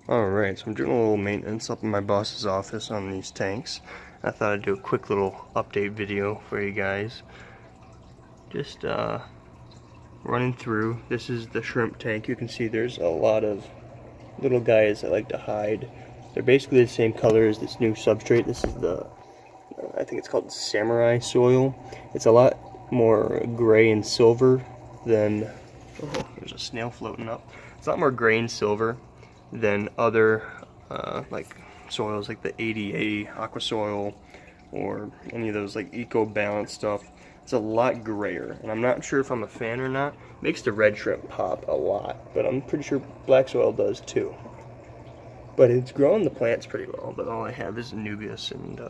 Alright, so I'm doing a little maintenance up in my boss's office on these tanks. I thought I'd do a quick little update video for you guys. Just running through. This is the shrimp tank. You can see there's a lot of little guys that like to hide. They're basically the same color as this new substrate. This is the, I think it's called Samurai soil. It's a lot more gray and silver than, oh, there's a snail floating up. It's a lot more gray and silver than other like soils like the ADA aqua soil or any of those like eco balance stuff. It's a lot grayer, and I'm not sure if I'm a fan or not. It makes the red shrimp pop a lot, but I'm pretty sure black soil does too. But it's growing the plants pretty well, but all I have is Anubias and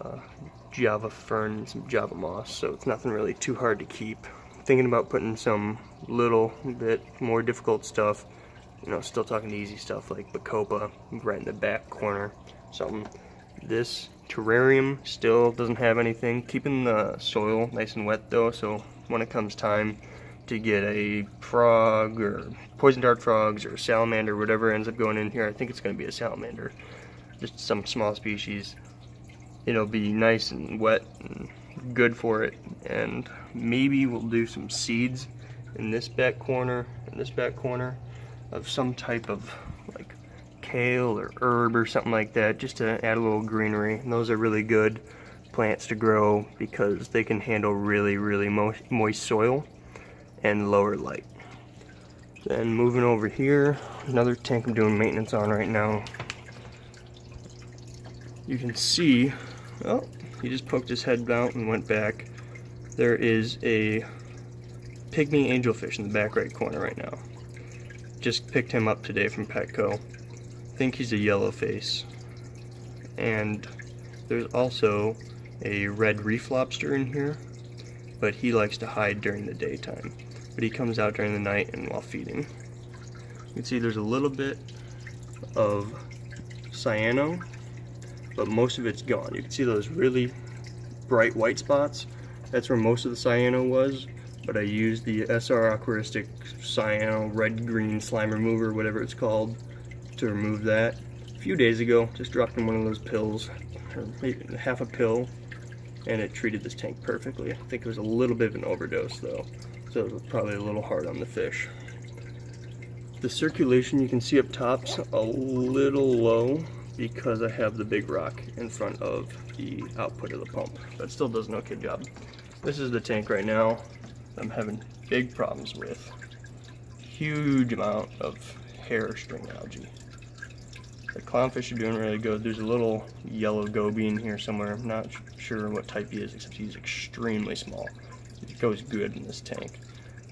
Java fern and some Java moss, so it's nothing really too hard to keep. Thinking about putting some little bit more difficult stuff, you know, still talking easy stuff like Bacopa right in the back corner. Something. This terrarium still doesn't have anything. Keeping the soil nice and wet though, so when it comes time to get a frog or poison dart frogs or a salamander, whatever ends up going in here, I think it's going to be a salamander, just some small species. It'll be nice and wet and good for it, and maybe we'll do some seeds in this back corner and this back corner of some type of like kale or herb or something like that, just to add a little greenery. And those are really good plants to grow because they can handle really moist soil and lower light. Then moving over here, another tank I'm doing maintenance on right now. You can see, oh, he just poked his head out and went back. There is a pygmy angelfish in the back right corner right now. Just picked him up today from Petco. I think he's a yellow face. And there's also a red reef lobster in here, but he likes to hide during the daytime. But he comes out during the night and while feeding. You can see there's a little bit of cyano, but most of it's gone. You can see those really bright white spots. That's where most of the cyano was, but I used the SR Aquaristic cyano red-green slime remover, whatever it's called, to remove that. A few days ago, just dropped in one of those pills, or maybe half a pill, and it treated this tank perfectly. I think it was a little bit of an overdose though, so it was probably a little hard on the fish. The circulation you can see up top's a little low because I have the big rock in front of the output of the pump, but still does an okay job. This is the tank right now I'm having big problems with. Huge amount of hair string algae. The clownfish are doing really good. There's a little yellow goby in here somewhere. I'm not sure what type he is, except he's extremely small. It goes good in this tank.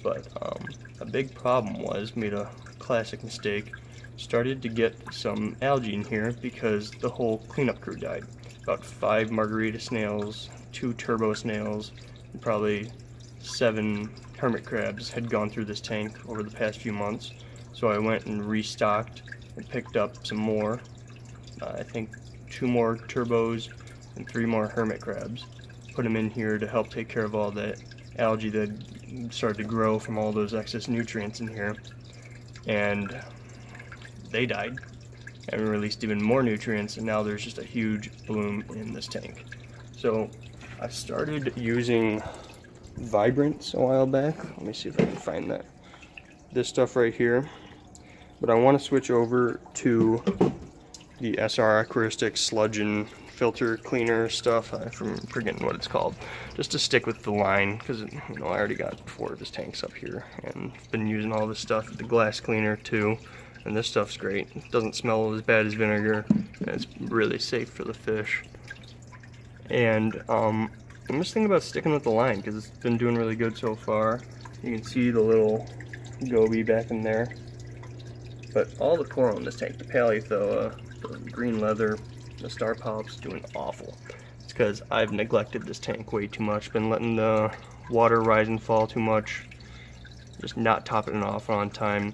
But a big problem was, made a classic mistake, started to get some algae in here because the whole cleanup crew died. About 5 margarita snails, 2 turbo snails, and probably 7 hermit crabs had gone through this tank over the past few months. So I went and restocked and picked up some more. I think 2 more turbos and 3 more hermit crabs. Put them in here to help take care of all that algae that started to grow from all those excess nutrients in here. And they died and released even more nutrients, and now there's just a huge bloom in this tank. So I started using Vibrance a while back. Let me see if I can find that. This stuff right here. But I want to switch over to the SR Aquaristic sludge and filter cleaner stuff. I'm forgetting what it's called. Just to stick with the line, because you know, I already got 4 of his tanks up here and been using all this stuff. The glass cleaner too, and this stuff's great. It doesn't smell as bad as vinegar, and it's really safe for the fish. And I'm just thinking about sticking with the line because it's been doing really good so far. You can see the little goby back in there. But all the coral in this tank, the Paleothoa, the green leather, the star polyps, doing awful. It's because I've neglected this tank way too much, been letting the water rise and fall too much, just not topping it off on time.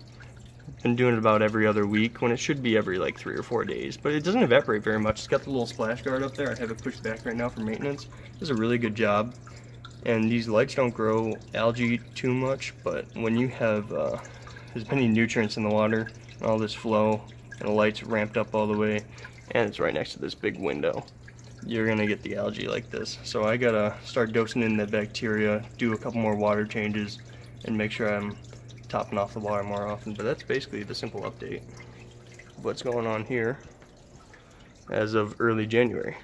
Been doing it about every other week when it should be every like 3 or 4 days, but it doesn't evaporate very much. It's got the little splash guard up there. I have it pushed back right now for maintenance. It does a really good job, and these lights don't grow algae too much, but when you have as many nutrients in the water, all this flow, and the light's ramped up all the way, and it's right next to this big window, you're gonna get the algae like this. So I gotta start dosing in the bacteria, do a couple more water changes, and make sure I'm topping off the water more often. But that's basically the simple update of what's going on here as of early January.